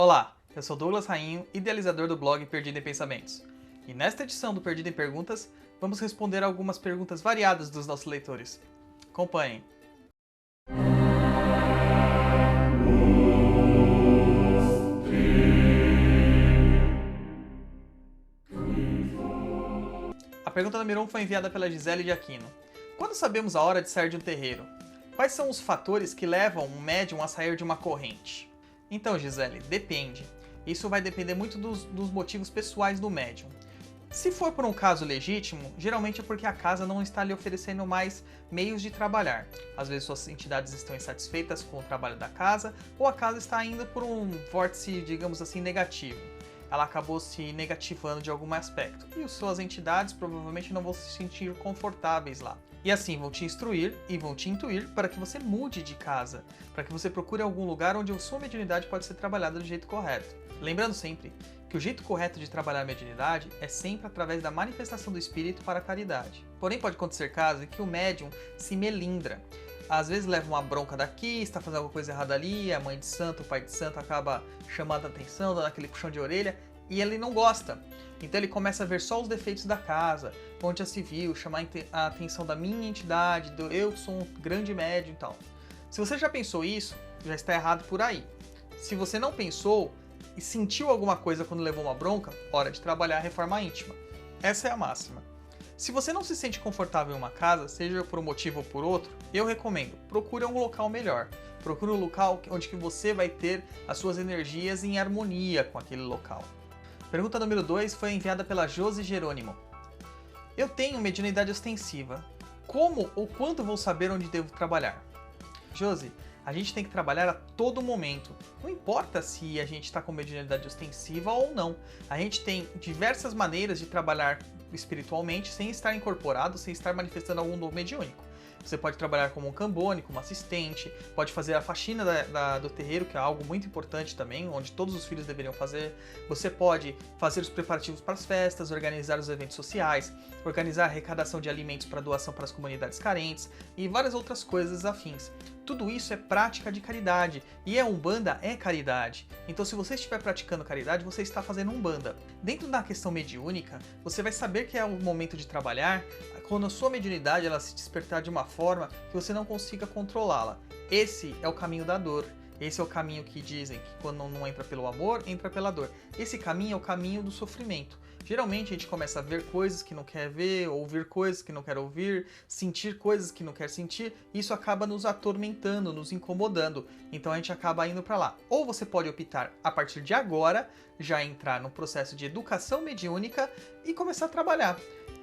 Olá, eu sou Douglas Rainho, idealizador do blog Perdido em Pensamentos. E nesta edição do Perdido em Perguntas, vamos responder algumas perguntas variadas dos nossos leitores. Acompanhem. A pergunta número 1 foi enviada pela Gisele de Aquino. Quando sabemos a hora de sair de um terreiro? Quais são os fatores que levam um médium a sair de uma corrente? Então, Gisele, depende. Isso vai depender muito dos motivos pessoais do médium. Se for por um caso legítimo, geralmente é porque a casa não está lhe oferecendo mais meios de trabalhar. Às vezes suas entidades estão insatisfeitas com o trabalho da casa, ou a casa está indo por um vórtice, digamos assim, negativo. Ela acabou se negativando de algum aspecto, e as suas entidades provavelmente não vão se sentir confortáveis lá. E assim vão te instruir e vão te intuir para que você mude de casa, para que você procure algum lugar onde a sua mediunidade pode ser trabalhada do jeito correto. Lembrando sempre que o jeito correto de trabalhar a mediunidade é sempre através da manifestação do espírito para a caridade. Porém, pode acontecer casos em que o médium se melindra. Às vezes leva uma bronca daqui, está fazendo alguma coisa errada ali, a mãe de santo, o pai de santo acaba chamando a atenção, dando aquele puxão de orelha, e ele não gosta. Então ele começa a ver só os defeitos da casa, onde já se viu, chamar a atenção da minha entidade, do eu sou um grande médium e tal. Se você já pensou isso, já está errado por aí. Se você não pensou e sentiu alguma coisa quando levou uma bronca, hora de trabalhar a reforma íntima. Essa é a máxima. Se você não se sente confortável em uma casa, seja por um motivo ou por outro, eu recomendo, procure um local melhor. Procure um local onde que você vai ter as suas energias em harmonia com aquele local. Pergunta número 2 foi enviada pela Josi Jerônimo. Eu tenho mediunidade ostensiva. Como ou quando vou saber onde devo trabalhar? Josi, a gente tem que trabalhar a todo momento. Não importa se a gente está com mediunidade ostensiva ou não. A gente tem diversas maneiras de trabalhar espiritualmente sem estar incorporado, sem estar manifestando algum dom mediúnico. Você pode trabalhar como um cambone, como assistente, pode fazer a faxina do terreiro, que é algo muito importante também, onde todos os filhos deveriam fazer. Você pode fazer os preparativos para as festas, organizar os eventos sociais, organizar a arrecadação de alimentos para doação para as comunidades carentes e várias outras coisas afins. Tudo isso é prática de caridade, e a Umbanda é caridade. Então se você estiver praticando caridade, você está fazendo Umbanda. Dentro da questão mediúnica, você vai saber que é o momento de trabalhar quando a sua mediunidade ela se despertar de uma forma que você não consiga controlá-la. Esse é o caminho da dor. Esse é o caminho que dizem que quando não entra pelo amor, entra pela dor. Esse caminho é o caminho do sofrimento. Geralmente a gente começa a ver coisas que não quer ver, ouvir coisas que não quer ouvir, sentir coisas que não quer sentir, e isso acaba nos atormentando, nos incomodando. Então a gente acaba indo para lá. Ou você pode optar a partir de agora, já entrar no processo de educação mediúnica e começar a trabalhar.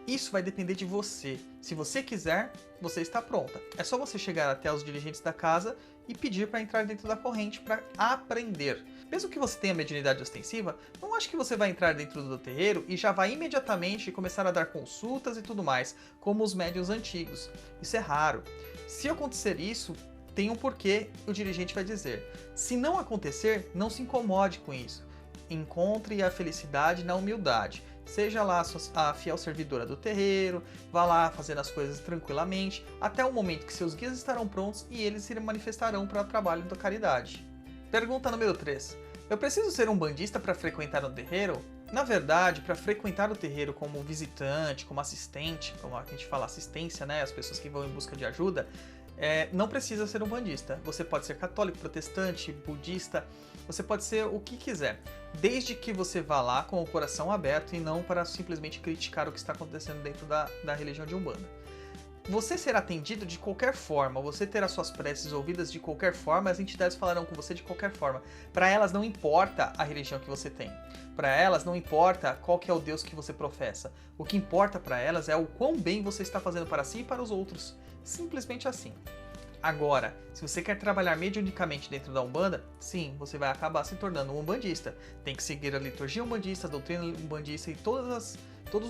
Isso vai depender de você. Se você quiser, você está pronta. É só você chegar até os dirigentes da casa e pedir para entrar dentro da corrente para aprender. Mesmo que você tenha mediunidade ostensiva, não acho que você vai entrar dentro do terreiro e já vai imediatamente começar a dar consultas e tudo mais, como os médiuns antigos. Isso é raro. Se acontecer isso, tem um porquê, o dirigente vai dizer. Se não acontecer, não se incomode com isso. Encontre a felicidade na humildade. Seja lá a fiel servidora do terreiro, vá lá fazendo as coisas tranquilamente, até o momento que seus guias estarão prontos e eles se manifestarão para o trabalho da caridade. Pergunta número 3. Eu preciso ser um bandista para frequentar o terreiro? Na verdade, para frequentar o terreiro como visitante, como assistente, como a gente fala assistência, né, as pessoas que vão em busca de ajuda, não precisa ser um bandista. Você pode ser católico, protestante, budista, você pode ser o que quiser, desde que você vá lá com o coração aberto e não para simplesmente criticar o que está acontecendo dentro da religião de Umbanda. Você será atendido de qualquer forma, você terá suas preces ouvidas de qualquer forma, as entidades falarão com você de qualquer forma. Para elas não importa a religião que você tem. Para elas não importa qual que é o Deus que você professa. O que importa para elas é o quão bem você está fazendo para si e para os outros. Simples assim. Agora, se você quer trabalhar mediunicamente dentro da Umbanda, sim, você vai acabar se tornando um umbandista. Tem que seguir a liturgia umbandista, a doutrina umbandista e todos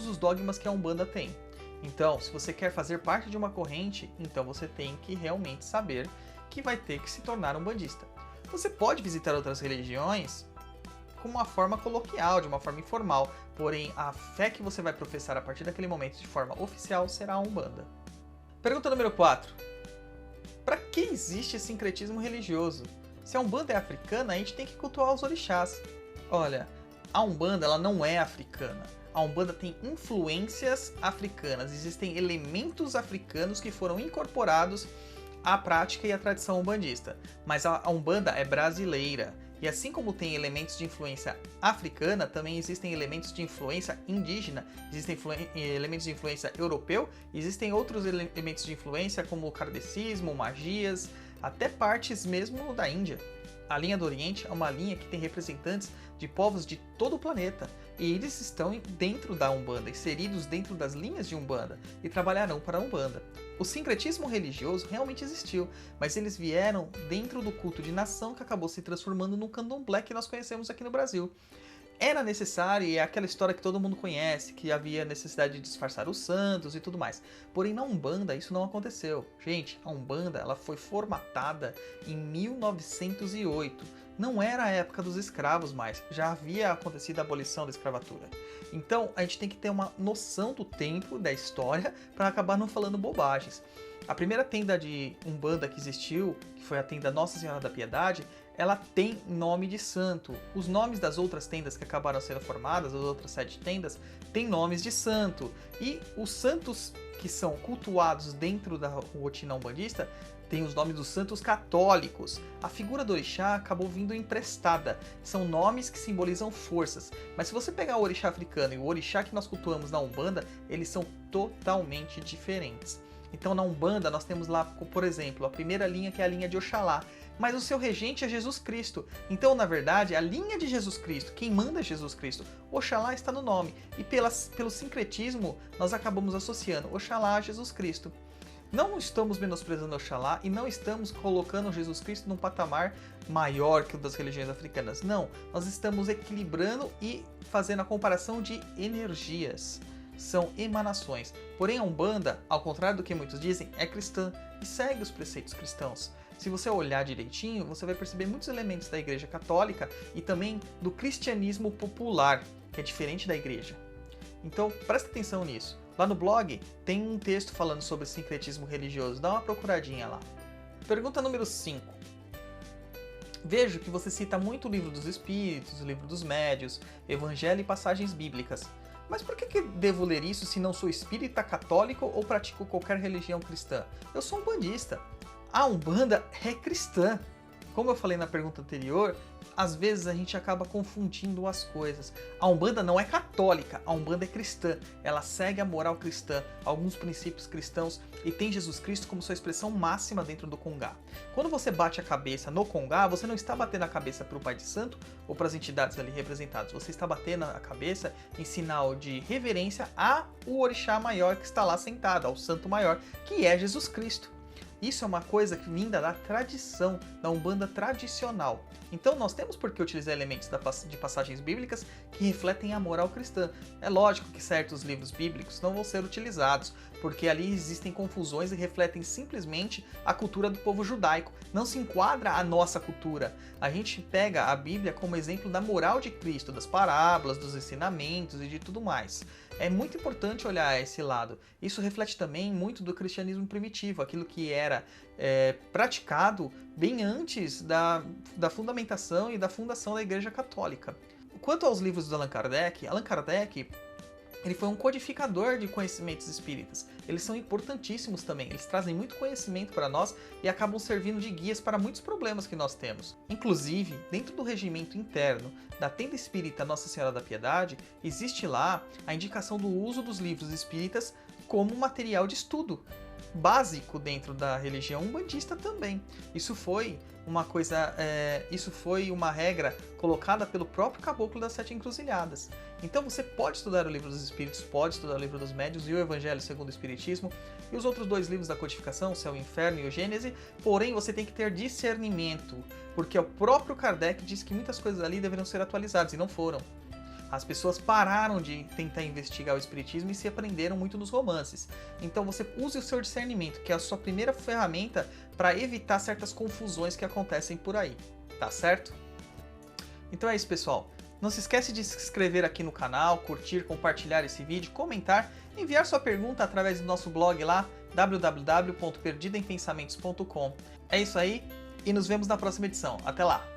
os dogmas que a Umbanda tem. Então, se você quer fazer parte de uma corrente, então você tem que realmente saber que vai ter que se tornar um bandista. Você pode visitar outras religiões com uma forma coloquial, de uma forma informal, porém a fé que você vai professar a partir daquele momento de forma oficial será a Umbanda. Pergunta número 4. Para que existe sincretismo religioso? Se a Umbanda é africana, a gente tem que cultuar os orixás. Olha, a Umbanda ela não é africana. A Umbanda tem influências africanas, existem elementos africanos que foram incorporados à prática e à tradição umbandista. Mas a Umbanda é brasileira. E assim como tem elementos de influência africana, também existem elementos de influência indígena, existem elementos de influência europeu, existem outros elementos de influência como o kardecismo, magias, até partes mesmo da Índia. A linha do Oriente é uma linha que tem representantes de povos de todo o planeta, e eles estão dentro da Umbanda, inseridos dentro das linhas de Umbanda, e trabalharão para a Umbanda. O sincretismo religioso realmente existiu, mas eles vieram dentro do culto de nação que acabou se transformando no candomblé que nós conhecemos aqui no Brasil. Era necessário, e é aquela história que todo mundo conhece, que havia necessidade de disfarçar os santos e tudo mais. Porém, na Umbanda isso não aconteceu. Gente, a Umbanda ela foi formatada em 1908. Não era a época dos escravos mais, já havia acontecido a abolição da escravatura. Então, a gente tem que ter uma noção do tempo, da história, para acabar não falando bobagens. A primeira tenda de Umbanda que existiu, que foi a tenda Nossa Senhora da Piedade, ela tem nome de santo. Os nomes das outras tendas que acabaram sendo formadas, as outras 7 tendas, têm nomes de santo. E os santos que são cultuados dentro da rotina umbandista tem os nomes dos santos católicos. A figura do orixá acabou vindo emprestada. São nomes que simbolizam forças. Mas se você pegar o orixá africano e o orixá que nós cultuamos na Umbanda, eles são totalmente diferentes. Então na Umbanda nós temos lá, por exemplo, a primeira linha que é a linha de Oxalá, mas o seu regente é Jesus Cristo. Então, na verdade, a linha de Jesus Cristo, quem manda é Jesus Cristo. Oxalá está no nome, e pelo sincretismo nós acabamos associando Oxalá a Jesus Cristo. Não estamos menosprezando Oxalá e não estamos colocando Jesus Cristo num patamar maior que o das religiões africanas. Não, nós estamos equilibrando e fazendo a comparação de energias. São emanações. Porém, a Umbanda, ao contrário do que muitos dizem, é cristã e segue os preceitos cristãos. Se você olhar direitinho, você vai perceber muitos elementos da Igreja Católica e também do cristianismo popular, que é diferente da Igreja. Então, presta atenção nisso. Lá no blog tem um texto falando sobre sincretismo religioso, dá uma procuradinha lá. Pergunta número 5. Vejo que você cita muito o Livro dos Espíritos, o Livro dos Médiuns, Evangelho e passagens bíblicas. Mas por que devo ler isso se não sou espírita, católico ou pratico qualquer religião cristã? Eu sou umbandista. A Umbanda é cristã. Como eu falei na pergunta anterior, às vezes a gente acaba confundindo as coisas. A Umbanda não é católica, a Umbanda é cristã. Ela segue a moral cristã, alguns princípios cristãos e tem Jesus Cristo como sua expressão máxima dentro do Congá. Quando você bate a cabeça no Congá, você não está batendo a cabeça para o Pai de Santo ou para as entidades ali representadas. Você está batendo a cabeça em sinal de reverência ao orixá maior que está lá sentado, ao santo maior, que é Jesus Cristo. Isso é uma coisa que vinda da tradição, da Umbanda tradicional. Então nós temos por que utilizar elementos de passagens bíblicas que refletem a moral cristã. É lógico que certos livros bíblicos não vão ser utilizados, porque ali existem confusões e refletem simplesmente a cultura do povo judaico. Não se enquadra a nossa cultura. A gente pega a Bíblia como exemplo da moral de Cristo, das parábolas, dos ensinamentos e de tudo mais. É muito importante olhar esse lado. Isso reflete também muito do cristianismo primitivo, aquilo que era praticado bem antes da fundamentação e da fundação da Igreja Católica. Quanto aos livros do Allan Kardec ele foi um codificador de conhecimentos espíritas. Eles são importantíssimos também, eles trazem muito conhecimento para nós e acabam servindo de guias para muitos problemas que nós temos. Inclusive, dentro do regimento interno da Tenda Espírita Nossa Senhora da Piedade, existe lá a indicação do uso dos livros espíritas como material de estudo básico dentro da religião umbandista também. Isso foi uma regra colocada pelo próprio Caboclo das Sete Encruzilhadas. Então você pode estudar o Livro dos Espíritos, pode estudar o Livro dos Médiuns e o Evangelho segundo o Espiritismo e os outros 2 livros da codificação, o Céu e o Inferno e o Gênese, porém você tem que ter discernimento, porque o próprio Kardec disse que muitas coisas ali deveriam ser atualizadas e não foram. As pessoas pararam de tentar investigar o espiritismo e se aprenderam muito nos romances. Então você use o seu discernimento, que é a sua primeira ferramenta para evitar certas confusões que acontecem por aí, tá certo? Então é isso, pessoal. Não se esquece de se inscrever aqui no canal, curtir, compartilhar esse vídeo, comentar, enviar sua pergunta através do nosso blog lá, www.perdidoempensamentos.com. É isso aí e nos vemos na próxima edição. Até lá!